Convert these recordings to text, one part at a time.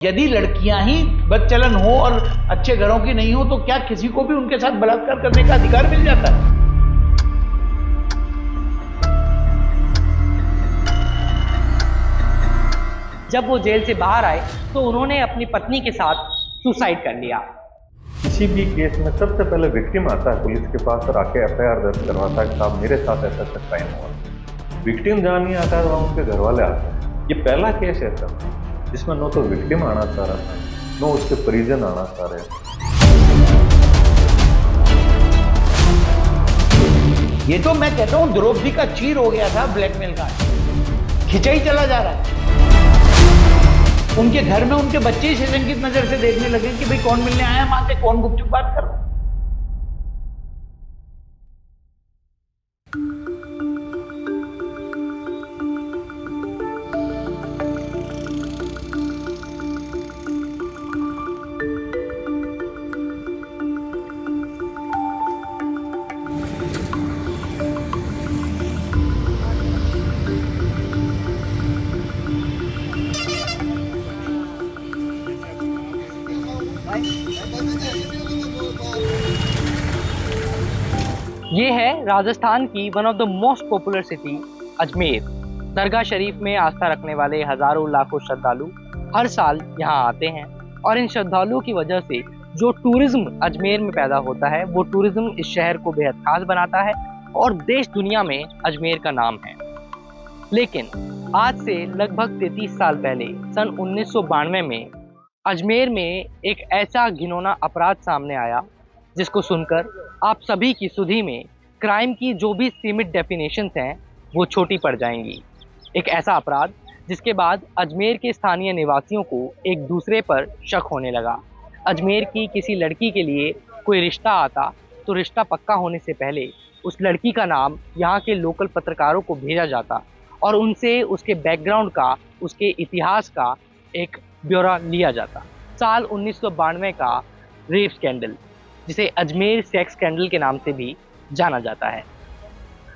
यदि लड़कियां ही बदचलन हो और अच्छे घरों की नहीं हो तो क्या किसी को भी उनके साथ बलात्कार करने का अधिकार मिल जाता है? जब वो जेल से बाहर आए तो उन्होंने अपनी पत्नी के साथ सुसाइड कर लिया। किसी भी केस में सबसे पहले विक्टिम आता है पुलिस के पास और आके एफआईआर दर्ज करवाता है कि साहब मेरे साथ ऐसा ऐसा क्राइम हुआ। विक्टिम जहाँ नहीं आता है वहाँ उनके घर वाले आते हैं। ये पहला केस है सर जिसमें न तो विक्टिम आना चाह रहा था न उसके परिजन आना चाह रहे। ये तो मैं कहता हूँ द्रौपदी का चीर हो गया था ब्लैकमेल का, खिंचा ही चला जा रहा है। उनके घर में उनके बच्चे ही शंकित नजर से देखने लगे कि भाई कौन मिलने आया, मां से कौन गुपचुप बात कर रहा है। ये है राजस्थान की one of the most popular city Ajmer. Dargah Sharif में आस्था रखने वाले हजारों लाखों श्रद्धालु हर साल यहाँ आते हैं और इन श्रद्धालुओं की वजह से जो टूरिज्म अजमेर में पैदा होता है वो टूरिज्म इस शहर को बेहद खास बनाता है और देश दुनिया में अजमेर का नाम है। लेकिन आज से लगभग 33 साल पहले सन 1992 में अजमेर में एक ऐसा घिनौना अपराध सामने आया जिसको सुनकर आप सभी की सुधि में क्राइम की जो भी सीमित डेफिनेशंस हैं वो छोटी पड़ जाएंगी। एक ऐसा अपराध जिसके बाद अजमेर के स्थानीय निवासियों को एक दूसरे पर शक होने लगा। अजमेर की किसी लड़की के लिए कोई रिश्ता आता तो रिश्ता पक्का होने से पहले उस लड़की का नाम यहाँ के लोकल पत्रकारों को भेजा जाता और उनसे उसके बैकग्राउंड का, उसके इतिहास का एक ब्यौरा लिया जाता। साल 1992 का रेप स्कैंडल, जिसे अजमेर सेक्स स्कैंडल के नाम से भी जाना जाता है।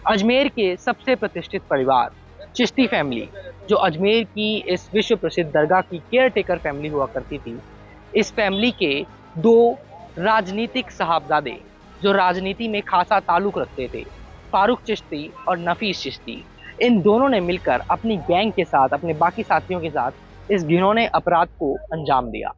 अजमेर के सबसे प्रतिष्ठित परिवार चिश्ती फैमिली, जो अजमेर की इस विश्व प्रसिद्ध दरगाह की केयर टेकर फैमिली हुआ करती थी, इस फैमिली के दो राजनीतिक साहबजादे जो राजनीति में खासा ताल्लुक रखते थे, फारूक चिश्ती और नफीस चिश्ती, इन दोनों ने मिलकर अपनी गैंग के साथ, अपने बाकी साथियों के साथ इस घिनौने अपराध को अंजाम दिया।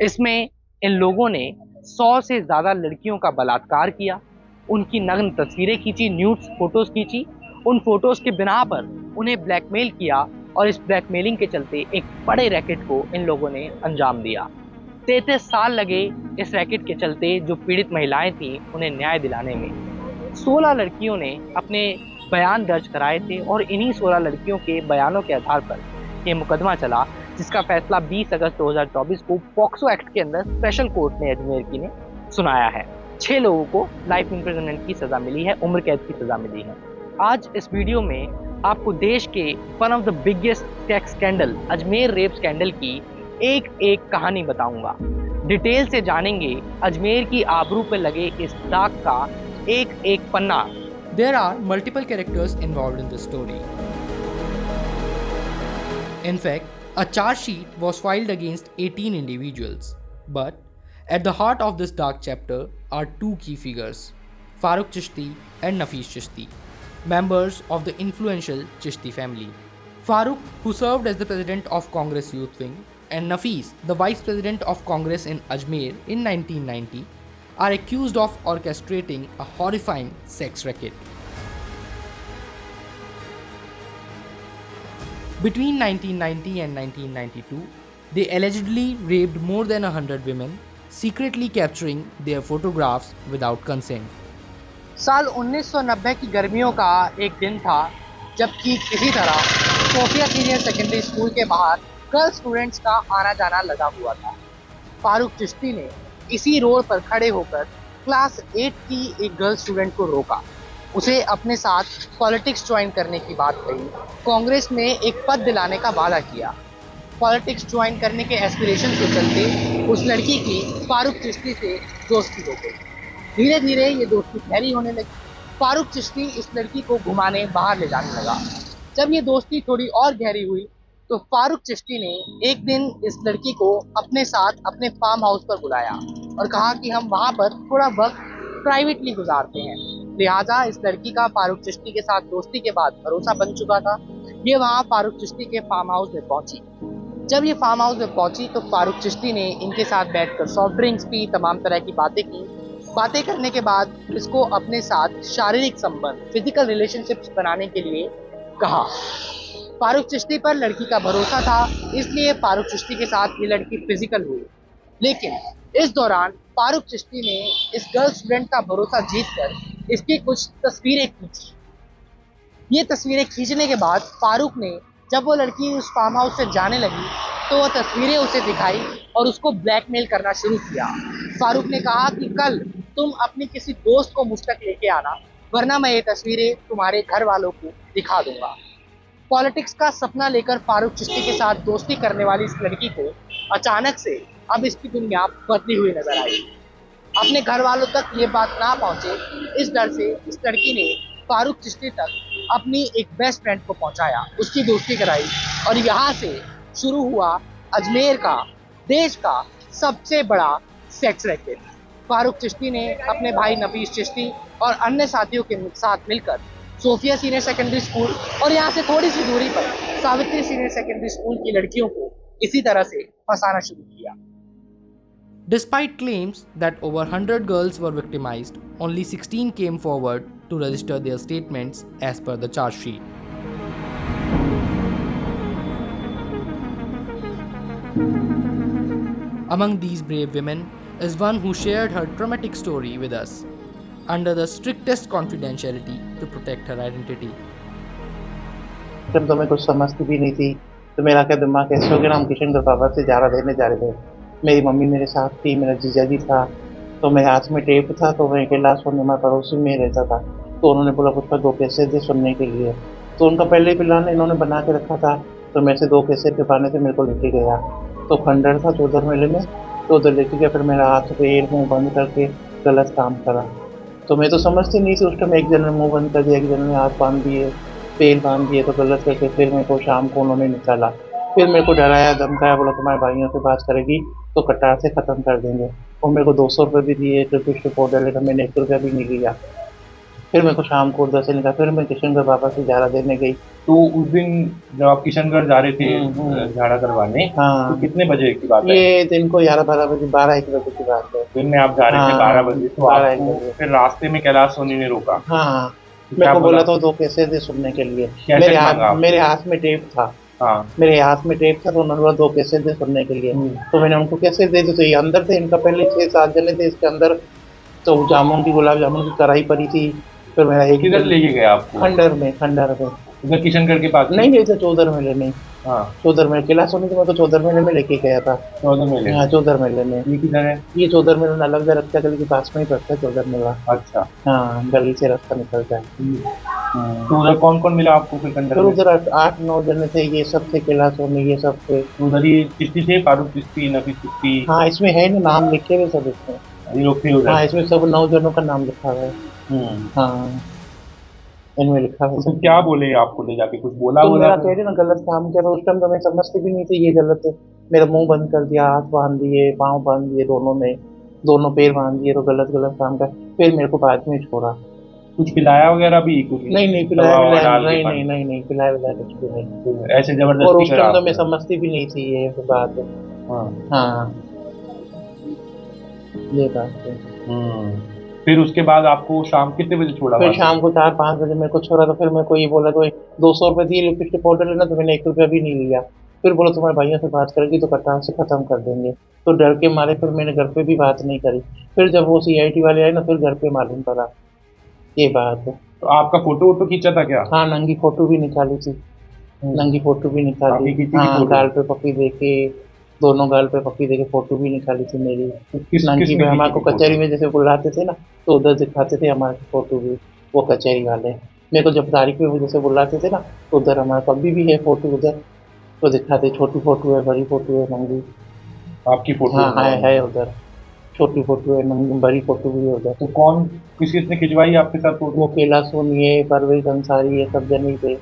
इसमें इन लोगों ने 100 से ज़्यादा लड़कियों का बलात्कार किया, उनकी नग्न तस्वीरें खींची, न्यूड्स फोटोज़ खींची, उन फोटोज़ के बिना पर उन्हें ब्लैकमेल किया और इस ब्लैकमेलिंग के चलते एक बड़े रैकेट को इन लोगों ने अंजाम दिया। 33 साल लगे इस रैकेट के चलते जो पीड़ित महिलाएं थीं उन्हें न्याय दिलाने में। 16 लड़कियों ने अपने बयान दर्ज कराए थे और इन्हीं 16 लड़कियों के बयानों के आधार पर ये मुकदमा चला, जिसका फैसला 20 अगस्त 2024 को पॉक्सो एक्ट के अंदर स्पेशल कोर्ट ने अजमेर की ने सुनाया है। 6 लोगों को लाइफ इम्प्रिजनमेंट की सजा मिली है, उम्र कैद की सजा मिली है। आज इस वीडियो में आपको देश के one of the biggest sex scandal Ajmer rape scandal की एक एक कहानी बताऊंगा। डिटेल से जानेंगे अजमेर की आबरू पे लगे इस दाग का एक एक पन्ना। There are multiple characters involved in this story. In fact, a charge sheet was filed against 18 individuals. But at the heart of this dark chapter are two key figures, Farooq Chishti and Nafees Chishti, members of the influential Chishti family. Farooq, who served as the president of Congress Youth Wing, and Nafees, the vice president of Congress in Ajmer in 1990, are accused of orchestrating a horrifying sex racket. Between 1990 and 1992, they allegedly raped more than 100 women, secretly capturing their photographs without consent. साल 1990 की गर्मियों का एक दिन था जबकि किसी तरह सोफिया सीनियर सेकेंडरी स्कूल के बाहर गर्ल स्टूडेंट्स का आना जाना लगा हुआ था। फारूक चिश्ती ने इसी रोड पर खड़े होकर क्लास 8 की एक गर्ल स्टूडेंट को रोका, उसे अपने साथ पॉलिटिक्स ज्वाइन करने की बात कही, कांग्रेस में एक पद दिलाने का वादा किया। पॉलिटिक्स ज्वाइन करने के एस्पिरेशन के चलते उस लड़की की फारूक चिश्ती से दोस्ती हो गई। धीरे धीरे ये दोस्ती गहरी होने लगी। फारूक चिश्ती इस लड़की को घुमाने बाहर ले जाने लगा। जब ये दोस्ती थोड़ी और गहरी हुई तो फारूक चिश्ती ने एक दिन इस लड़की को अपने साथ अपने फार्म हाउस पर बुलाया और कहा कि हम वहाँ पर थोड़ा वक्त प्राइवेटली गुजारते हैं। लिहाजा इस लड़की का फारूक चिश्ती के साथ दोस्ती के बाद भरोसा बन चुका था। ये वहाँ फारूक चिश्ती के फार्म हाउस में पहुंची। जब ये फार्म हाउस में पहुंची तो फारूक चिश्ती ने इनके साथ बैठकर सॉफ्ट ड्रिंक्स पी, तमाम तरह की बातें की। बातें करने के बाद इसको अपने साथ शारीरिक संबंध, फिजिकल रिलेशनशिप्स बनाने के लिए कहा। फारूक चिश्ती पर लड़की का भरोसा था, इसलिए फारूक चिश्ती के साथ ये लड़की फिजिकल हुई। लेकिन इस दौरान फारूक चिश्ती ने इस गर्ल स्टूडेंट का भरोसा जीतकर इसकी कुछ तस्वीरें खींची। ये तस्वीरें खींचने के बाद फारूक ने, जब वो लड़की उस फार्म हाउस से जाने लगी तो वो तस्वीरें उसे दिखाई और उसको ब्लैकमेल करना शुरू किया। फारूक ने कहा कि कल तुम अपनी किसी दोस्त को मुझ तक लेके आना, वरना मैं ये तस्वीरें तुम्हारे घर वालों को दिखा दूंगा। पॉलिटिक्स का सपना लेकर फारूक चिश्ती के साथ दोस्ती करने वाली इस लड़की को अचानक से अब इसकी दुनिया बदली हुई नजर आई। अपने घर वालों तक ये बात ना पहुंचे, इस डर से इस लड़की ने फारूक चिश्ती तक अपनी एक बेस्ट फ्रेंड को पहुंचाया, उसकी दोस्ती कराई और यहाँ से शुरू हुआ अजमेर का, देश का सबसे बड़ा सेक्स रैकेट। फारूक चिश्ती ने अपने भाई नफीस चिश्ती और अन्य साथियों के साथ मिलकर सोफिया सीनियर सेकेंडरी स्कूल और यहाँ से थोड़ी सी दूरी पर सावित्री सीनियर सेकेंडरी स्कूल की लड़कियों को इसी तरह से फंसाना शुरू किया। Despite claims that over 100 girls were victimized, only 16 came forward to register their statements as per the charge sheet. Among these brave women is one who shared her traumatic story with us under the strictest confidentiality to protect her identity. जब तो मैं कुछ समझती भी नहीं थी तो मेरा क्या दिमाग ऐसे हो गया ना, हम किशन के पापा से ज़्यादा देने जा रहे थे। मेरी मम्मी मेरे साथ थी, मेरा जीजा जी था, तो मेरे हाथ में टेप था, तो मैं अकेला सोने में पड़ोसी में रहता था। तो उन्होंने बोला कुछ पर 2 कैसेट दे सुनने के लिए, तो उनका पहले ही प्लान इन्होंने बना के रखा था। तो मेरे से 2 कैसेट के पाने से मेरे को लेके गया, तो खंडर था चौधर मेले में, तो उधर लेके गया। फिर मेरा हाथ पैर मुँह बंद करके गलत काम करा। तो मैं तो समझती नहीं थी उस टाइम, एक जन ने मुँह बंद कर दिया, एक जन ने हाथ बांध दिए, पैर बांध दिए, तो गलत करके फिर मेरे को शाम को उन्होंने निकाला। फिर मेरे को डराया धमकाया, बोला तुम्हारे भाइयों से बात करेगी तो कटार से ख़त्म कर देंगे। और मेरे को 200 रुपये भी दिए, ट्रिपिस्ट पाउडर लेकर मैंने 1 रुपया भी नहीं लिया। फिर मेरे को शाम को उधर से निकला, फिर मैं किशनगढ़ बाबा से झाड़ा देने गई। तो उस दिन जब आप किशनगढ़ जा रहे थे झाड़ा करवाने, हाँ, तो कितने बजे की बात है? ये दिन को 11-12 बजे, 12-1 बजे की बात है। दिन में आप जा रहे थे हाँ, 12 बजे, तो 12-1 आपको बजे। फिर रास्ते में कैलाश सोनी ने रोका। हाँ, तो मेरे क्या को बोला बोला? तो 2 कैसेट दे सुनने के लिए। कैसेट मांगा आपने? मेरे हाथ में टेप था, हाँ, मेरे हाथ में टेप था, तो उन्होंने बोला 2 कैसेट दे सुनने के लिए। तो मैंने उनको कैसेट दे दी, तो ये अंदर थे, इनका पहले 6-7 जने थे इसके अंदर। तो जामुन की, गुलाब जामुन की कढ़ाई पड़ी थी। फिर मेरा एक किधर लेके गए आपको? खंडर में उधर किशनगढ़ के पास? नहीं तो चौधर मेले में। हाँ, चौधर मेले किला सोनी तो मैं तो चौधर मेले में लेके गया था। चौधर मेले? हाँ, चौधर मेले में। ये किधर है? ये चौधर मेला अलग रक्षा गली के पास में ही पड़ता है चौधर मेला। अच्छा, हाँ, गली से रास्ता निकलता है। तो उधर कौन कौन मिला आपको फिर खंडर फिर में? उधर 8-9 जने थे, ये सब थे, किला सोनी ये सब थे। उधर ही चिश्ती थे, फारूक चिश्ती, नफीस चिश्ती, हाँ, इसमें है ना, नाम लिखे हुए सब इसमें। ये लोग थे उधर। हाँ, इसमें सब 9 जनों का नाम लिखा हुआ है। हाँ, इनमें लिखा हुआ तो है। क्या बोले आपको ले जाके? कुछ बोला? तो बोला मेरा कह रहे ना गलत काम किया, तो उस टाइम तो मैं समझती भी नहीं थी ये गलत है। मेरा मुंह बंद कर दिया, हाथ बांध दिए, पाँव बांध दिए, दोनों पैर बांध दिए, तो गलत काम का। फिर मेरे को बाद में छोड़ा। कुछ पिलाया वगैरह भी? कुछ नहीं पिलाया दवा विलाया, डाल के पानी? नहीं पिलाया विलाया कुछ भी नहीं। ऐसे और जबरदस्ती उस करा टाइम तो मैं आपने? समझती भी नहीं थी ये बात। हाँ। हाँ, ये बात है। फिर उसके बाद आपको शाम कितने बजे छोड़ा? फिर वहाँ से? शाम को 4-5 बजे मेरे को छोड़ा, तो फिर मेरे को ये बोला तो 200 रुपये दिए लिपस्टिक पाउडर लेना, तो मैंने 1 रुपया भी नहीं लिया। फिर बोला तुम्हारे भाइयों से बात करेगी तो कटार से ख़त्म कर देंगे। तो डर के मारे फिर मैंने घर पे भी बात नहीं करी। फिर जब वो CIT वाले आए ना, फिर घर पे मालूम पड़ा ये बात है। तो आपका फोटो वोटो खींचा था क्या? हाँ, नंगी फोटो भी निकाली थी, नंगी फोटो भी आपने निकाली। खींची थी हाँ, फोटो? गाल पे पप्पी देके, दोनों गाल पे पप्पी देके फोटो भी निकाली थी मेरी। तो किस नंगी किसने पे हमारे को खींची थी कचहरी में जैसे बुलाते थे ना, तो उधर दिखाते थे हमारे फोटो भी, वो कचहरी वाले। मेरे को जब तारीख में वो जैसे बुलाते थे ना, तो उधर हमारे को अभी भी है फोटो, उधर तो दिखाते, छोटी फोटो है, बड़ी फोटो है, नंगी। फोटो? आपकी फोटो? हाँ, है उधर, छोटी फोटो है, नंगी, बड़ी फोटो भी है उधर। तो कौन किसने खिंचवाई आपके साथ फोटो? वो केला सोनी है, परवेज अंसारी है, सब जने थे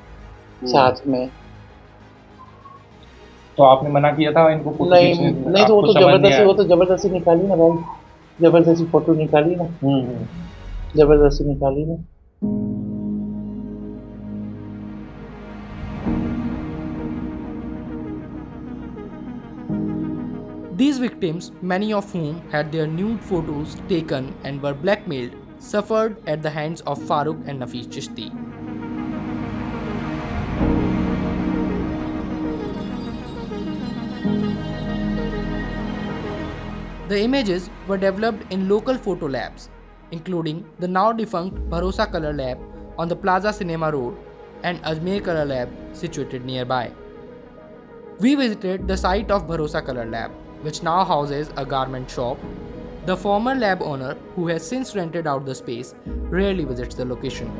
साथ में। तो आपने मना किया था इनको फोटो नहीं खींचने से? नहीं, तो आपको समझ नहीं आया? वो तो जबरदस्ती निकाली ना भाई, जबरदस्ती फोटो निकाली ना, जबरदस्ती निकाली ना। These victims, many of whom had their nude photos taken and were blackmailed, suffered at the hands of Farooq and Nafees Chishti. The images were developed in local photo labs, including the now defunct Bharosa Color Lab on the Plaza Cinema Road and Ajmer Color Lab situated nearby. We visited the site of Bharosa Color Lab, which now houses a garment shop. The former lab owner, who has since rented out the space, rarely visits the location.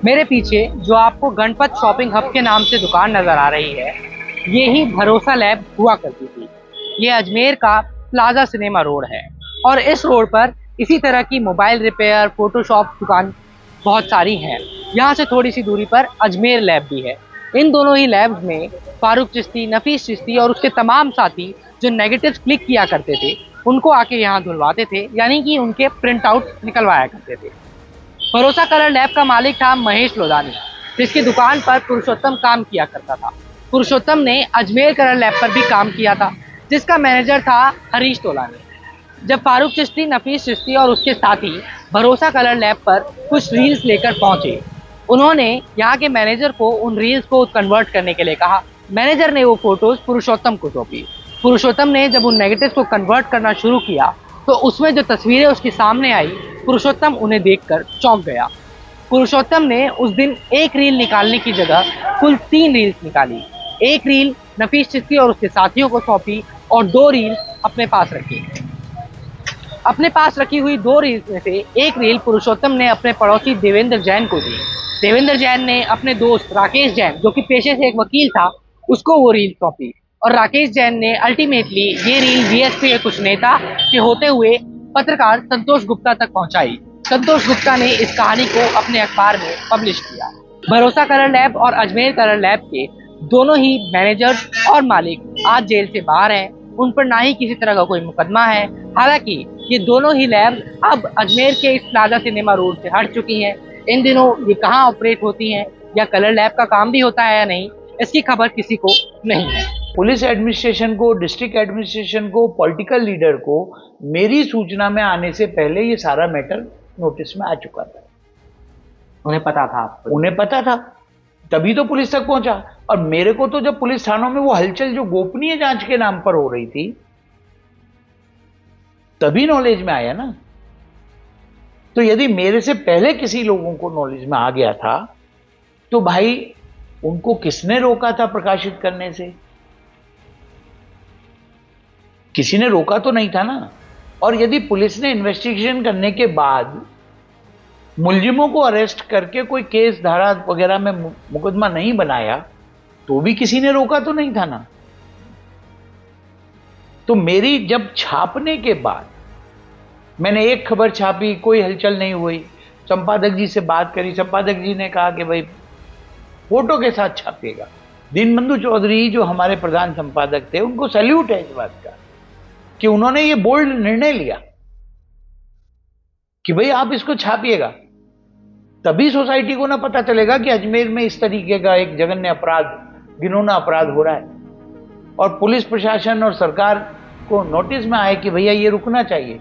मेरे पीछे जो आपको Ganpat shopping hub के नाम से दुकान नजर आ रही है, ये ही भरोसा लैब हुआ करती थी। ये अजमेर का प्लाजा सिनेमा रोड है और इस रोड पर इसी तरह की मोबाइल रिपेयर, फोटोशॉप दुकान बहुत सारी हैं। यहाँ से थोड़ी सी दूरी पर अजमेर लैब भी है। इन दोनों ही लैब्स में फारूक चिश्ती, नफीस चिश्ती और उसके तमाम साथी जो नेगेटिव्स क्लिक किया करते थे, उनको आके यहाँ धुलवाते थे, यानी कि उनके प्रिंट आउट निकलवाया करते थे। भरोसा कलर लैब का मालिक था महेश लोधानी, जिसकी दुकान पर पुरुषोत्तम काम किया करता था। पुरुषोत्तम ने अजमेर कलर लैब पर भी काम किया था, जिसका मैनेजर था हरीश तोलानी। जब फारूक चिश्ती, नफीस चिश्ती और उसके साथी भरोसा कलर लैब पर कुछ रील्स लेकर पहुंचे, उन्होंने यहाँ के मैनेजर को उन रील्स को कन्वर्ट करने के लिए कहा। मैनेजर ने वो फोटोज पुरुषोत्तम को सौंपी। पुरुषोत्तम ने जब उन नेगेटिव्स को कन्वर्ट करना शुरू किया तो उसमें जो तस्वीरें उसके सामने आई, पुरुषोत्तम उन्हें देखकर चौंक गया। पुरुषोत्तम ने उस दिन एक रील निकालने की जगह कुल 3 रील्स निकाली। एक रील नफीस चिश्ती और उसके साथियों को सौंपी और 2 रील अपने पास रखी। अपने पास रखी हुई 2 रील्स में से एक रील पुरुषोत्तम ने अपने पड़ोसी देवेंद्र जैन को दी। देवेंद्र जैन ने अपने दोस्त राकेश जैन, जो कि पेशे से एक वकील था, उसको वो रील सौंपी और राकेश जैन ने अल्टीमेटली ये रील बीएसपी के कुछ नेता के होते हुए पत्रकार संतोष गुप्ता तक पहुंचाई। संतोष गुप्ता ने इस कहानी को अपने अखबार में पब्लिश किया। भरोसा कलर लैब और अजमेर कलर लैब के दोनों ही मैनेजर और मालिक आज जेल से बाहर हैं। उन पर ना ही किसी तरह का कोई मुकदमा है। हालांकि ये दोनों ही लैब अब अजमेर के इस प्लाजा सिनेमा रोड से हट चुकी हैं। इन दिनों ये कहाँ ऑपरेट होती हैं या कलर लैब का काम भी होता है या नहीं, इसकी खबर किसी को नहीं है। पुलिस एडमिनिस्ट्रेशन को, डिस्ट्रिक्ट एडमिनिस्ट्रेशन को, पॉलिटिकल लीडर को मेरी सूचना में आने से पहले ये सारा मैटर नोटिस में आ चुका था। उन्हें पता था आपको? उन्हें पता था, तभी तो पुलिस तक पहुंचा। और मेरे को तो जब पुलिस थानों में वो हलचल जो गोपनीय जांच के नाम पर हो रही थी, तभी नॉलेज में आया ना। तो यदि मेरे से पहले किसी लोगों को नॉलेज में आ गया था, तो भाई उनको किसने रोका था प्रकाशित करने से? किसी ने रोका तो नहीं था ना। और यदि पुलिस ने इन्वेस्टिगेशन करने के बाद मुलजिमों को अरेस्ट करके कोई केस धारा वगैरह में मुकदमा नहीं बनाया, तो भी किसी ने रोका तो नहीं था ना। तो मेरी जब छापने के बाद मैंने एक खबर छापी, कोई हलचल नहीं हुई। संपादक जी से बात करी, संपादक जी ने कहा कि भाई फोटो के साथ छापिएगा। दीनबंधु चौधरी जो हमारे प्रधान संपादक थे, उनको सैल्यूट है इस बात का कि उन्होंने ये बोल्ड निर्णय लिया कि भाई आप इसको छापिएगा। तभी सोसाइटी को ना पता चलेगा कि अजमेर में इस तरीके का एक जघन्य अपराध, घिनौना अपराध हो रहा है, और पुलिस प्रशासन और सरकार को नोटिस में आए कि भैया ये रुकना चाहिए।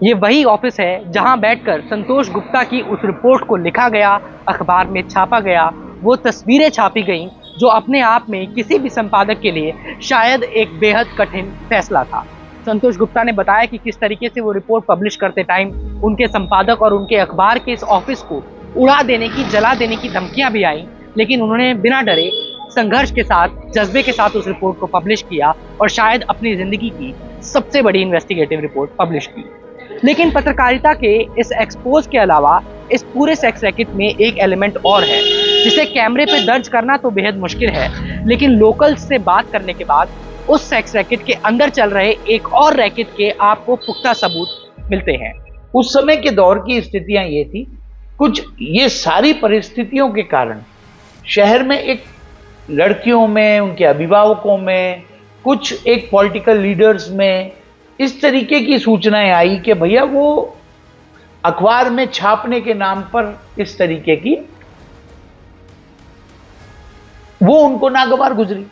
ये वही ऑफिस है जहां बैठकर संतोष गुप्ता की उस रिपोर्ट को लिखा गया, अखबार में छापा गया, वो तस्वीरें छापी गईं जो अपने आप में किसी भी संपादक के लिए शायद एक बेहद कठिन फैसला था। संतोष गुप्ता ने बताया कि किस तरीके से वो रिपोर्ट पब्लिश करते टाइम उनके संपादक और उनके अखबार के इस ऑफिस को उड़ा देने की, जला देने की धमकियां भी आई, लेकिन उन्होंने बिना डरे संघर्ष के साथ, जज्बे के साथ उस रिपोर्ट को पब्लिश किया और शायद अपनी जिंदगी की सबसे बड़ी इन्वेस्टिगेटिव रिपोर्ट पब्लिश की। लेकिन पत्रकारिता के इस एक्सपोज के अलावा इस पूरे सेक्स रैकेट में एक एलिमेंट और है, जिसे कैमरे पे दर्ज करना तो बेहद मुश्किल है, लेकिन लोकल्स से बात करने के बाद उस सेक्स रैकेट के अंदर चल रहे एक और रैकेट के आपको पुख्ता सबूत मिलते हैं। उस समय के दौर की स्थितियां ये थी कुछ ये सारी परिस्थितियों के कारण शहर में एक लड़कियों में, उनके अभिभावकों में, कुछ एक पॉलिटिकल लीडर्स में इस तरीके की सूचनाएं आई कि भैया वो अखबार में छापने के नाम पर इस तरीके की वो उनको नागवार गुजरी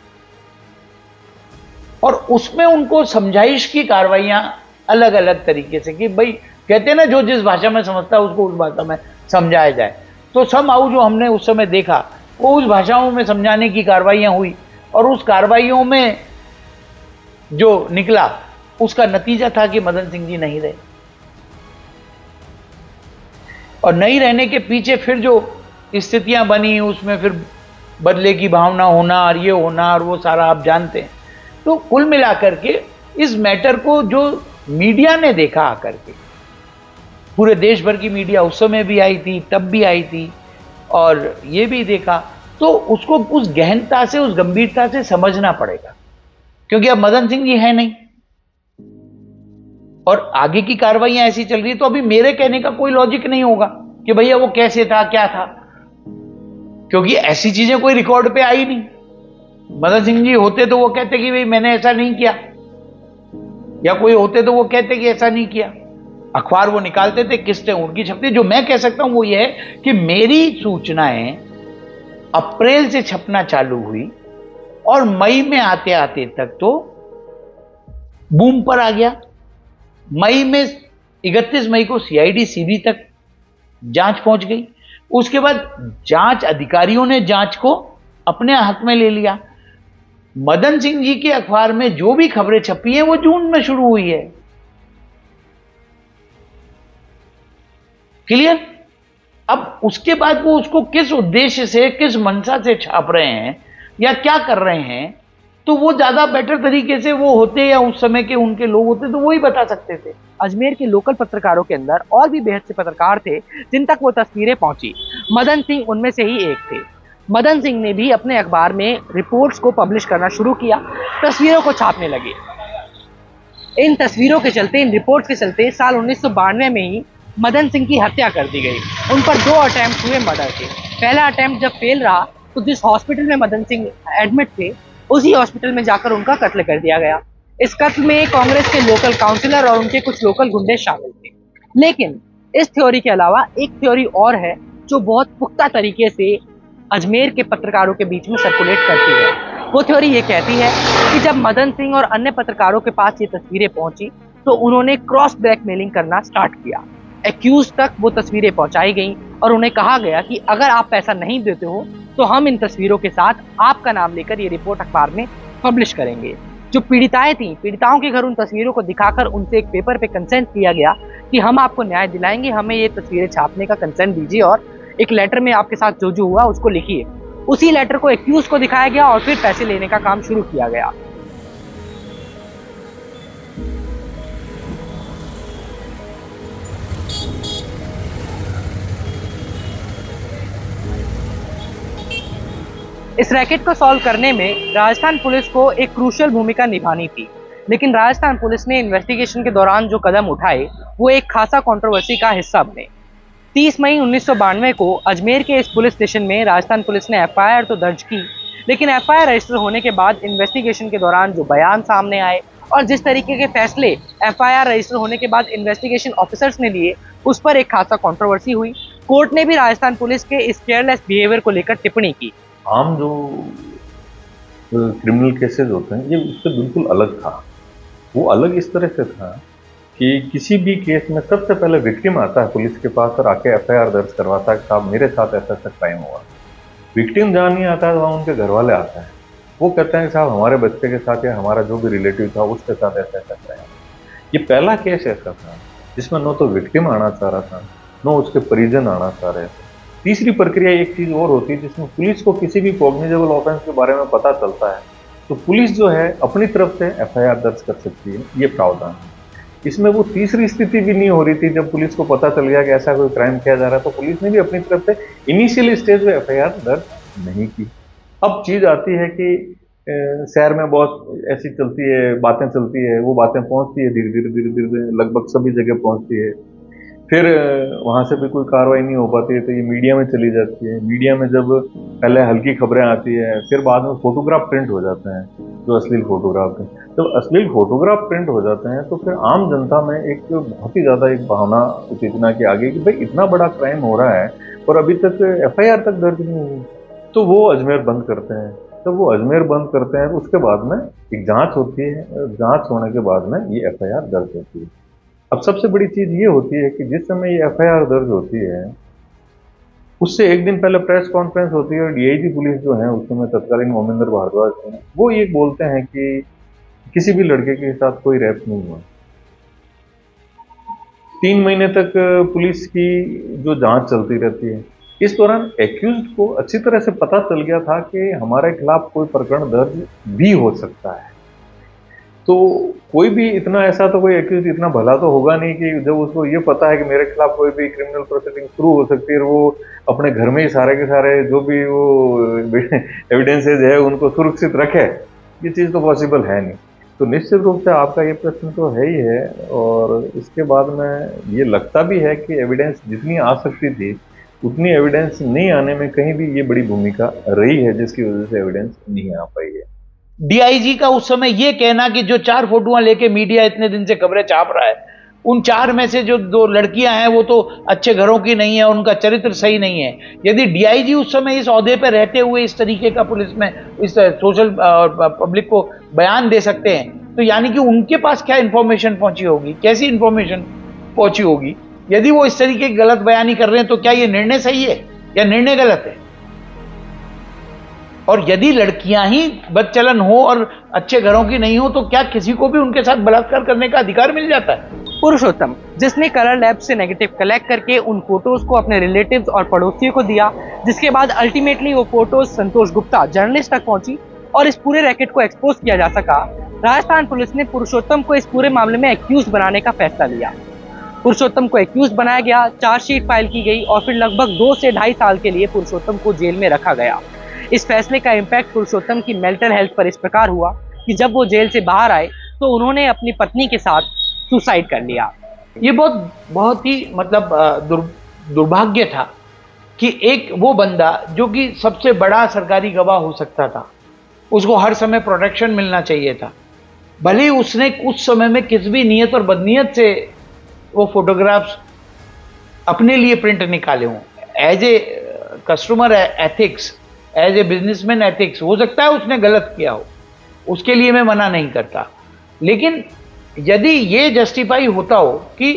और उसमें उनको समझाइश की कार्रवाइयां अलग अलग तरीके से कि भाई कहते हैं ना, जो जिस भाषा में समझता है उसको उस भाषा में समझाया जाए। तो समहाउ जो हमने उस समय देखा वो उस भाषाओं में समझाने की कार्रवाइयां हुई और उस कार्रवाइयों में जो निकला उसका नतीजा था कि मदन सिंह जी नहीं रहे। और नहीं रहने के पीछे फिर जो स्थितियां बनी उसमें फिर बदले की भावना होना और ये होना और वो सारा आप जानते हैं। तो कुल मिलाकर के इस मैटर को जो मीडिया ने देखा आकर के, पूरे देश भर की मीडिया उस समय भी आई थी, तब भी आई थी और ये भी देखा, तो उसको उस गहनता से, उस गंभीरता से समझना पड़ेगा क्योंकि अब मदन सिंह जी है नहीं और आगे की कार्रवाइयां ऐसी चल रही है। तो अभी मेरे कहने का कोई लॉजिक नहीं होगा कि भैया वो कैसे था, क्या था, क्योंकि ऐसी चीजें कोई रिकॉर्ड पे आई नहीं। मदन सिंह जी होते तो वो कहते कि भाई मैंने ऐसा नहीं किया, या कोई होते तो वो कहते कि ऐसा नहीं किया। अखबार वो निकालते थे, किस्तें उनकी छपती। जो मैं कह सकता हूं वो ये है कि मेरी सूचनाएं अप्रैल से छपना चालू हुई और मई में आते आते तक तो बूम पर आ गया। मई में 31 मई को सीआईडी सीबी तक जांच पहुंच गई। उसके बाद जांच अधिकारियों ने जांच को अपने हाथ में ले लिया। मदन सिंह जी के अखबार में जो भी खबरें छपी हैं वो जून में शुरू हुई है। क्लियर? अब उसके बाद वो उसको किस उद्देश्य से, किस मंशा से छाप रहे हैं या क्या कर रहे हैं, तो वो ज्यादा बेटर तरीके से वो होते या उस समय के उनके लोग होते तो वो ही बता सकते थे। अजमेर के लोकल पत्रकारों के अंदर और भी बेहद से पत्रकार थे जिन तक वो तस्वीरें पहुंची। मदन सिंह उनमें से ही एक थे। मदन सिंह ने भी अपने अखबार में रिपोर्ट्स को पब्लिश करना शुरू किया, तस्वीरों को छापने लगे। इन तस्वीरों के चलते, इन रिपोर्ट्स के चलते साल 1992 में ही मदन सिंह की हत्या कर दी गई। उन पर 2 अटेम्प्ट हुए मर्डर के। पहला अटेम्प्ट जब फेल रहा तो जिस हॉस्पिटल में मदन सिंह एडमिट थे उसी हॉस्पिटल में जाकर उनका कत्ल कर दिया गया। इस कत्ल में कांग्रेस के लोकल काउंसिलर और उनके कुछ लोकल गुंडे शामिल थे। लेकिन इस थ्योरी के अलावा एक थ्योरी और है जो बहुत पुख्ता तरीके से अजमेर के पत्रकारों के बीच में सर्कुलेट करती है। वो थ्योरी ये कहती है कि जब मदन सिंह और अन्य पत्रकारों के पास ये तस्वीरें पहुंची तो उन्होंने क्रॉस ब्लैकमेलिंग करना स्टार्ट किया। एक्यूज तक वो तस्वीरें पहुंचाई गई और उन्हें कहा गया कि अगर आप पैसा नहीं देते हो तो हम इन तस्वीरों के साथ आपका नाम लेकर ये रिपोर्ट अखबार में पब्लिश करेंगे। जो पीड़िताएं थीं, पीड़िताओं के घर उन तस्वीरों को दिखाकर उनसे एक पेपर पे कंसेंट किया गया कि हम आपको न्याय दिलाएंगे, हमें ये तस्वीरें छापने का कंसेंट दीजिए और एक लेटर में आपके साथ जो जो हुआ उसको लिखिए। उसी लेटर को एक्यूज को दिखाया गया और फिर पैसे लेने का काम शुरू किया गया। इस रैकेट को सॉल्व करने में राजस्थान पुलिस को एक क्रूशियल भूमिका निभानी थी, लेकिन राजस्थान पुलिस ने इन्वेस्टिगेशन के दौरान जो कदम उठाए वो एक खासा कंट्रोवर्सी का हिस्सा बने। 30 मई 1992 को अजमेर के इस पुलिस स्टेशन में राजस्थान पुलिस ने एफआईआर तो दर्ज की, लेकिन एफआईआर रजिस्टर होने के बाद इन्वेस्टिगेशन के दौरान जो बयान सामने आए और जिस तरीके के फैसले एफआईआर रजिस्टर होने के बाद इन्वेस्टिगेशन ऑफिसर्स ने लिए उस पर एक खासा कंट्रोवर्सी हुई। कोर्ट ने भी राजस्थान पुलिस के इस केयरलेस बिहेवियर को लेकर टिप्पणी की। आम जो क्रिमिनल केसेस होते हैं ये उससे बिल्कुल अलग था। वो अलग इस तरह से था कि किसी भी केस में सबसे पहले विक्टिम आता है पुलिस के पास और आके एफआईआर दर्ज करवाता है कि साहब मेरे साथ ऐसा ऐसा क्राइम हुआ। विक्टिम जहाँ नहीं आता है वहाँ उनके घर वाले आते हैं, वो कहते हैं कि साहब हमारे बच्चे के साथ या हमारा जो भी रिलेटिव था उसके साथ ऐसा ऐसा क्राइम। ये पहला केस ऐसा था जिसमें न तो विक्टिम आना चाह रहा था न उसके परिजन आना चाह रहे थे। तीसरी प्रक्रिया एक चीज और होती है जिसमें पुलिस को किसी भी कॉग्निजेबल ऑफेंस के बारे में पता चलता है तो पुलिस जो है अपनी तरफ से एफआईआर दर्ज कर सकती है, ये प्रावधान है। इसमें वो तीसरी स्थिति भी नहीं हो रही थी। जब पुलिस को पता चल गया कि ऐसा कोई क्राइम किया जा रहा है तो पुलिस ने भी अपनी तरफ से इनिशियल स्टेज में एफआईआर दर्ज नहीं की। अब चीज आती है कि शहर में बहुत ऐसी चलती है, बातें चलती है, वो बातें पहुंचती है धीरे धीरे लगभग सभी जगह पहुंचती है। फिर वहाँ से भी कोई कार्रवाई नहीं हो पाती है तो ये मीडिया में चली जाती है। मीडिया में जब पहले हल्की खबरें आती है, फिर बाद में फोटोग्राफ प्रिंट हो जाते हैं, जो अश्लील फोटोग्राफ हैं। जब अश्लील फोटोग्राफ प्रिंट हो जाते हैं तो फिर आम जनता में एक बहुत ही ज़्यादा एक भावना उत्तेजना के आगे कि भाई इतना बड़ा क्राइम हो रहा है और अभी तक FIR तक दर्ज नहीं हुई। तो वो अजमेर बंद करते हैं। तो वो अजमेर बंद करते हैं, उसके बाद में एक जांच होती है। जांच होने के बाद में ये FIR दर्ज होती है। अब सबसे बड़ी चीज ये होती है कि जिस समय ये FIR दर्ज होती है उससे एक दिन पहले प्रेस कॉन्फ्रेंस होती है और DIG पुलिस जो है उस समय तत्कालीन मोमिंदर भारद्वाज हैं, वो ये बोलते हैं कि किसी भी लड़के के साथ कोई रेप नहीं हुआ। 3 महीने तक पुलिस की जो जांच चलती रहती है, इस दौरान एक्यूज्ड को अच्छी तरह से पता चल गया था कि हमारे खिलाफ कोई प्रकरण दर्ज भी हो सकता है। तो कोई भी इतना ऐसा तो कोई एक्यूज इतना भला तो होगा नहीं कि जब उसको ये पता है कि मेरे खिलाफ कोई भी क्रिमिनल प्रोसीडिंग शुरू हो सकती है, वो अपने घर में ही सारे के सारे जो भी वो एविडेंसेज है उनको सुरक्षित रखे। ये चीज़ तो पॉसिबल है नहीं। तो निश्चित रूप से आपका ये प्रश्न तो है ही है। और इसके बाद में ये लगता भी है कि एविडेंस जितनी आ सकती थी उतनी एविडेंस नहीं आने में कहीं भी ये बड़ी भूमिका रही है, जिसकी वजह से एविडेंस नहीं आ पाई है। DIG का उस समय यह कहना कि जो 4 फोटोआं लेके मीडिया इतने दिन से खबरें छाप रहा है, उन 4 में से जो 2 लड़कियां हैं वो तो अच्छे घरों की नहीं है, उनका चरित्र सही नहीं है। यदि DIG उस समय इस ओहदे पर रहते हुए इस तरीके का पुलिस में इस सोशल पब्लिक को बयान दे सकते हैं, तो यानी कि उनके पास क्या इंफॉर्मेशन पहुंची होगी, कैसी इंफॉर्मेशन पहुंची होगी। यदि वो इस तरीके की गलत बयानी कर रहे हैं तो क्या ये निर्णय सही है या निर्णय गलत है। और यदि लड़कियां ही बदचलन हो और अच्छे घरों की नहीं हो तो क्या किसी को भी उनके साथ बलात्कार करने का अधिकार मिल जाता है। पुरुषोत्तम, जिसने कलर लैब से नेगेटिव कलेक्ट करके उन फोटोज को अपने रिलेटिव्स और पड़ोसियों को दिया, जिसके बाद अल्टीमेटली वो फोटोज संतोष गुप्ता जर्नलिस्ट तक पहुंची और इस पूरे रैकेट को एक्सपोज किया जा सका, राजस्थान पुलिस ने पुरुषोत्तम को इस पूरे मामले में एक्यूज बनाने का फैसला लिया। पुरुषोत्तम को एक्यूज बनाया गया, चार्जशीट फाइल की गई और फिर लगभग 2 से 2.5 साल के लिए पुरुषोत्तम को जेल में रखा गया। इस फैसले का इम्पैक्ट पुरुषोत्तम की मेंटल हेल्थ पर इस प्रकार हुआ कि जब वो जेल से बाहर आए तो उन्होंने अपनी पत्नी के साथ सुसाइड कर लिया। ये बहुत ही मतलब दुर्भाग्य था कि एक वो बंदा जो कि सबसे बड़ा सरकारी गवाह हो सकता था, उसको हर समय प्रोटेक्शन मिलना चाहिए था। भले ही उसने कुछ समय में किस भी नियत और बदनीयत से वो फोटोग्राफ्स अपने लिए प्रिंट निकाले हों, as a customer ethics, as a businessman ethics, हो सकता है उसने गलत किया हो, उसके लिए मैं मना नहीं करता। लेकिन यदि ये जस्टिफाई होता हो कि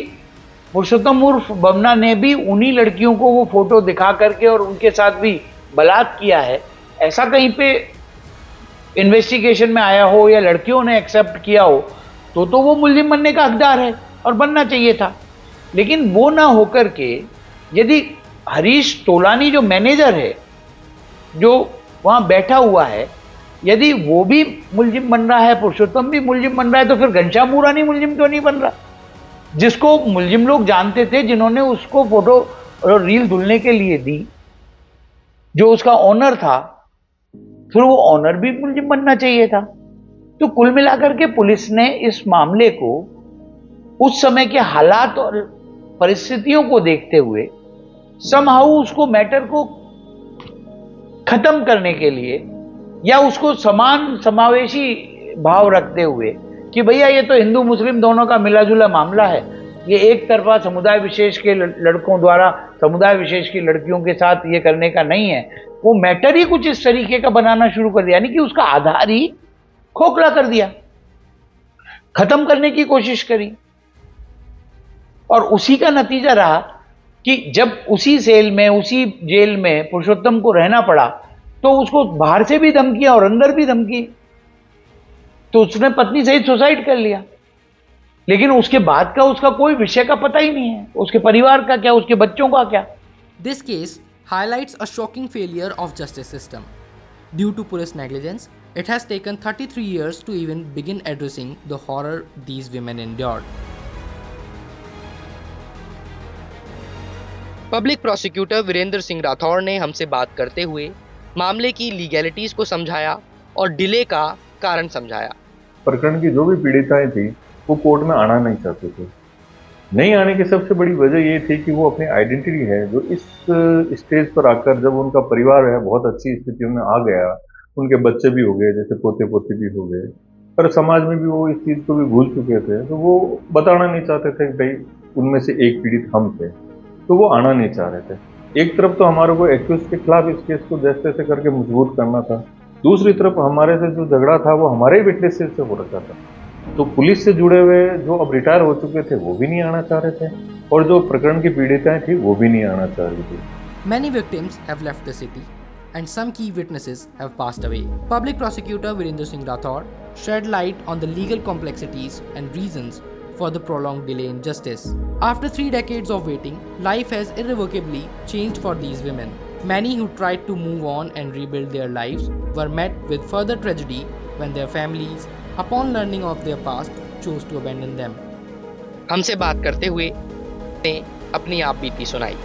पुरुषोत्तम उर्फ बमना ने भी उन्हीं लड़कियों को वो फोटो दिखा करके और उनके साथ भी बलात्कार किया है, ऐसा कहीं पे इन्वेस्टिगेशन में आया हो या लड़कियों ने एक्सेप्ट किया हो, तो वो मुल्जिम बनने का हकदार है और बनना चाहिए था। लेकिन वो ना होकर के यदि हरीश तोलानी जो मैनेजर है, जो वहाँ बैठा हुआ है, यदि वो भी मुल्जिम बन रहा है, पुरुषोत्तम भी मुल्जिम बन रहा है, तो फिर घनश्याम मुरानी मुल्जिम क्यों नहीं बन रहा, जिसको मुल्जिम लोग जानते थे, जिन्होंने उसको फोटो और रील धुलने के लिए दी, जो उसका ऑनर था, फिर वो ऑनर भी मुल्जिम बनना चाहिए था। तो कुल मिलाकर के पुलिस ने इस मामले को उस समय के हालात और परिस्थितियों को देखते हुए समहाउ उसको मैटर को खत्म करने के लिए या उसको समान समावेशी भाव रखते हुए कि भैया ये तो हिंदू मुस्लिम दोनों का मिला जुला मामला है, ये एक तरफा समुदाय विशेष के लड़कों द्वारा समुदाय विशेष की लड़कियों के साथ ये करने का नहीं है, वो मैटर ही कुछ इस तरीके का बनाना शुरू कर दिया, यानी कि उसका आधार ही खोखला कर दिया, खत्म करने की कोशिश करी। और उसी का नतीजा रहा कि जब उसी सेल में, उसी जेल में पुरुषोत्तम को रहना पड़ा, तो उसको बाहर से भी धमकियां और अंदर भी धमकी, तो उसने पत्नी सहित सुसाइड कर लिया। लेकिन उसके बाद का उसका कोई विषय का पता ही नहीं है, उसके परिवार का क्या, उसके बच्चों का क्या। This case highlights a shocking failure of justice system. Due to police negligence, it has taken 33 years to even begin addressing the horror these women endured. Public prosecutor Virendra Singh Rathore ने हमसे बात करते हुए मामले की लीगैलिटीज को समझाया और डिले का कारण समझाया। प्रकरण की जो भी पीड़िताएं थी वो कोर्ट में आना नहीं चाहते थे। नहीं आने की सबसे बड़ी वजह ये थी कि वो अपनी आइडेंटिटी है जो इस स्टेज पर आकर, जब उनका परिवार है बहुत अच्छी स्थितियों में आ गया, उनके बच्चे भी हो गए, जैसे पोते पोते भी हो गए, पर समाज में भी वो इस चीज़ को भी भूल चुके थे, तो वो बताना नहीं चाहते थे कि भाई उनमें से एक पीड़ित हम थे, तो वो आना नहीं चाह रहे थे। एक तरफ तो हमारे को एक्यूज के खिलाफ इस केस को जैसे तैसे करके मजबूत करना था, दूसरी तरफ हमारे से जो झगड़ा था वो हमारे ही विटनेसेस से हो रखा था। तो पुलिस से जुड़े हुए जो अब रिटायर हो चुके थे वो भी नहीं आना चाह रहे थे, और जो प्रकरण की पीड़िताएं थी वो भी नहीं आना चाह रही थी। Many victims have left the city, and some key witnesses have passed away. Public prosecutor Virendra Singh Rathod shed light on the legal complexities and reasons for the prolonged delay in justice. After 3 decades of waiting, life has irrevocably changed for these women. Many who tried to move on and rebuild their lives were met with further tragedy when their families, upon learning of their past, chose to abandon them. हमसे बात करते हुए ने अपनी आप बीती सुनाई।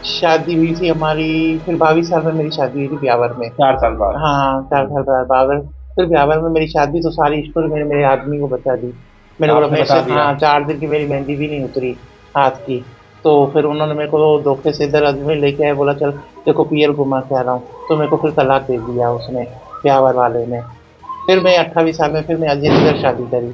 शादी हुई थी हमारी, फिर 22 साल में मेरी शादी हुई थी ब्यावर में। 4 साल बाद। हाँ, 4 साल बाद ब्यावर, फिर ब्यावर में मेरी शादी, तो सारी स्टोरी मैंने मेरे आदमी को बता दी। मैंने बोला आपने मेरे से, बता दिया? हाँ, 4 दिन की मेरी मेहंदी भी नहीं उतरी हाथ की। तो फिर उन्होंने मेरे को धोखे से इधर अजमेर लेके आए, बोला चल देखो पीएल घुमा के आ रहा हूँ, तो मेरे को फिर तलाक दे दिया उसने, ब्यावर वाले ने। फिर मैं 28 साल में फिर मैं अजय नगर शादी करी।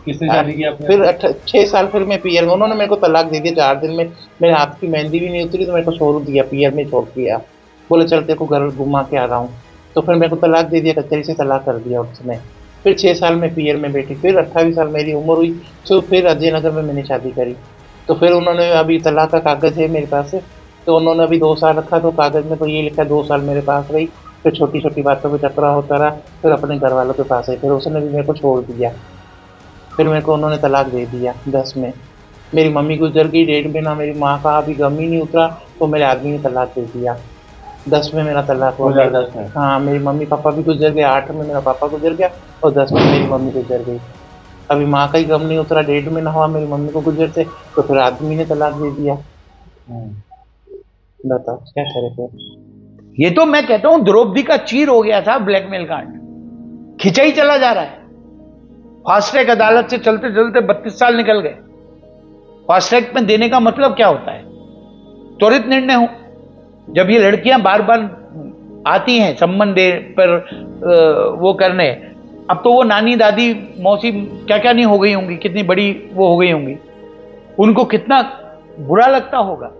किसने शादी की आपने? फिर 6 साल फिर मैं पीएल में, उन्होंने मेरे को तलाक दे दिया 4 दिन में। मेरे हाथ की मेहंदी भी नहीं उतरी तो मेरे को छोड़ दिया, पीएल में छोड़ दिया। बोले चल तेरे को घर घुमा के आ रहा हूँ, तो फिर मेरे को तलाक दे दिया, कचहरी से तलाक कर दिया उसने। फिर 6 साल में पीएल में बैठी, फिर 28 साल मेरी उम्र हुई, तो फिर अजय नगर में मैंने शादी करी। तो फिर उन्होंने, अभी तलाक का कागज़ है मेरे पास, तो उन्होंने अभी 2 साल रखा, तो कागज़ में तो ये लिखा 2 साल मेरे पास रही। फिर छोटी छोटी बातों पर टकरा होता रहा, फिर अपने घर वालों के पास आई, फिर उसने भी मेरे को छोड़ दिया। फिर मेरे को उन्होंने तलाक दे दिया 10 में। मेरी मम्मी गुजर गई 1.5 महीना, मेरी माँ का अभी गम ही नहीं उतरा, तो मेरे आदमी ने तलाक दे दिया। 10 में मेरा तलाक हो गया। 2010 में? हाँ, मेरी मम्मी पापा भी गुजर गए। 8 में मेरा पापा गुजर गया और 10 में मेरी मम्मी गुजर गई। अभी माँ का ही गम नहीं उतरा, 1.5 महीना हुआ मेरी मम्मी को गुजरते, तो फिर आदमी ने तलाक दे दिया। बताओ क्या करे फिर। ये तो मैं कहता हूं द्रौपदी का चीर हो गया था ब्लैकमेल कांड, खिंचाई चला जा रहा है। फास्ट ट्रैक अदालत से चलते चलते 32 साल निकल गए। फास्ट ट्रैक में देने का मतलब क्या होता है? त्वरित निर्णय हो। जब ये लड़कियां बार बार आती हैं संबंध पर वो करने, अब तो वो नानी दादी मौसी क्या क्या नहीं हो गई होंगी, कितनी बड़ी वो हो गई होंगी, उनको कितना बुरा लगता होगा।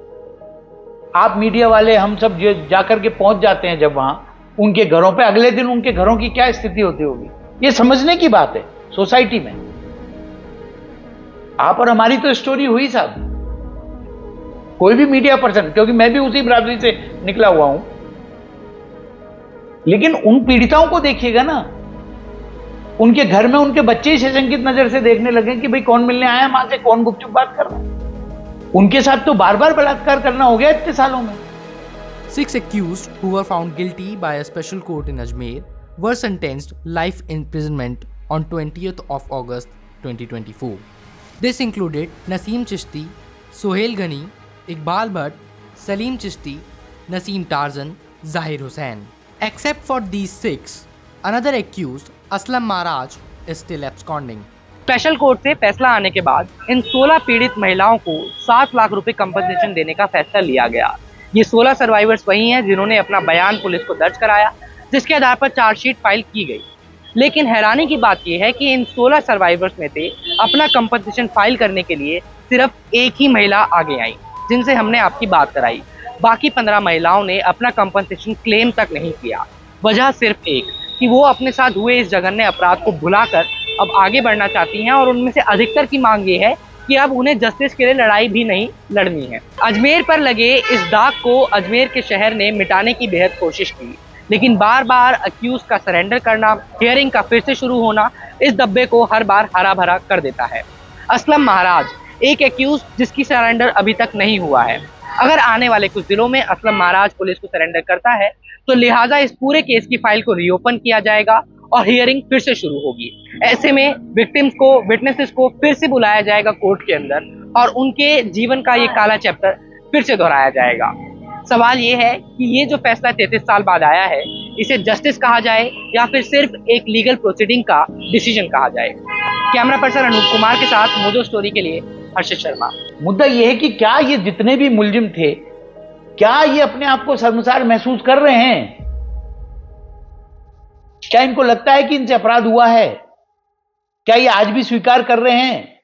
आप मीडिया वाले हम सब जाकर के पहुंच जाते हैं जब वहां उनके घरों पे, अगले दिन उनके घरों की क्या स्थिति होती होगी, ये समझने की बात है सोसाइटी में। आप और हमारी तो स्टोरी हुई साहब, कोई भी मीडिया पर्सन, क्योंकि मैं भी उसी बरादरी से निकला हुआ हूं, लेकिन उन पीड़िताओं को देखिएगा ना, उनके घर में उनके बच्चे ही शंकित नजर से देखने लगे कि भाई कौन मिलने आया मां से, कौन गुपचुप बात कर रहा है। उनके साथ तो बार बार बलात्कार करना हो गया इतने सालों में। 6 accused who were found guilty by a special court in Ajmer were sentenced life imprisonment on 20th of August 2024. This included Naseem Chishti, Sohail Ghani, Iqbal Bhatt, Salim Chishti, Naseem Tarzan, Zahir Hussain. Except for these 6, another accused, Aslam Maharaj, is still absconding. Special court से फैसला आने के बाद इन 16 पीड़ित महिलाओं को 7 लाख रुपए compensation देने का फैसला लिया गया। ये 16 सर्वाइवर्स वही हैं जिन्होंने अपना बयान पुलिस को दर्ज कराया, जिसके आधार पर चार्जशीट फाइल की गई। लेकिन हैरानी की बात यह है कि इन 16 सर्वाइवर्स में से अपना कंपनसेशन फाइल करने के लिए सिर्फ एक ही महिला आगे आई, जिनसे हमने आपकी बात कराई। बाकी 15 महिलाओं ने अपना कंपनसेशन क्लेम तक नहीं किया। वजह सिर्फ एक, कि वो अपने साथ हुए इस जघन्य अपराध को भुलाकर अब आगे बढ़ना चाहती हैं, और उनमें से अधिकतर की मांग ये है कि अब उन्हें जस्टिस के लिए लड़ाई भी नहीं लड़नी है। अजमेर पर लगे इस दाग को अजमेर के शहर ने मिटाने की बेहद कोशिश की, लेकिन बार बार अक्यूज का सरेंडर करना, हियरिंग का फिर से शुरू होना इस दब्बे को हर बार हरा भरा कर देता है। असलम महाराज, एक एक्यूज जिसकी सरेंडर अभी तक नहीं हुआ है। अगर आने वाले कुछ दिनों में असलम महाराज पुलिस को सरेंडर करता है, तो लिहाजा इस पूरे केस की फाइल को रीओपन किया जाएगा और हियरिंग फिर से शुरू होगी। ऐसे में विक्टिम्स को, विटनेसेस को फिर से बुलाया जाएगा कोर्ट के अंदर, और उनके जीवन का ये काला चैप्टर फिर से दोहराया जाएगा। सवाल ये है कि ये जो फैसला 33 साल बाद आया है, इसे जस्टिस कहा जाए या फिर सिर्फ एक लीगल प्रोसीडिंग का डिसीजन कहा जाए। कैमरा पर्सन अनूप कुमार के साथ मोजो स्टोरी के लिए हर्षित शर्मा। मुद्दा यह है कि क्या ये जितने भी मुलजिम थे, क्या ये अपने आप को शर्मसार महसूस कर रहे हैं? क्या इनको लगता है कि इनसे अपराध हुआ है? क्या ये आज भी स्वीकार कर रहे हैं?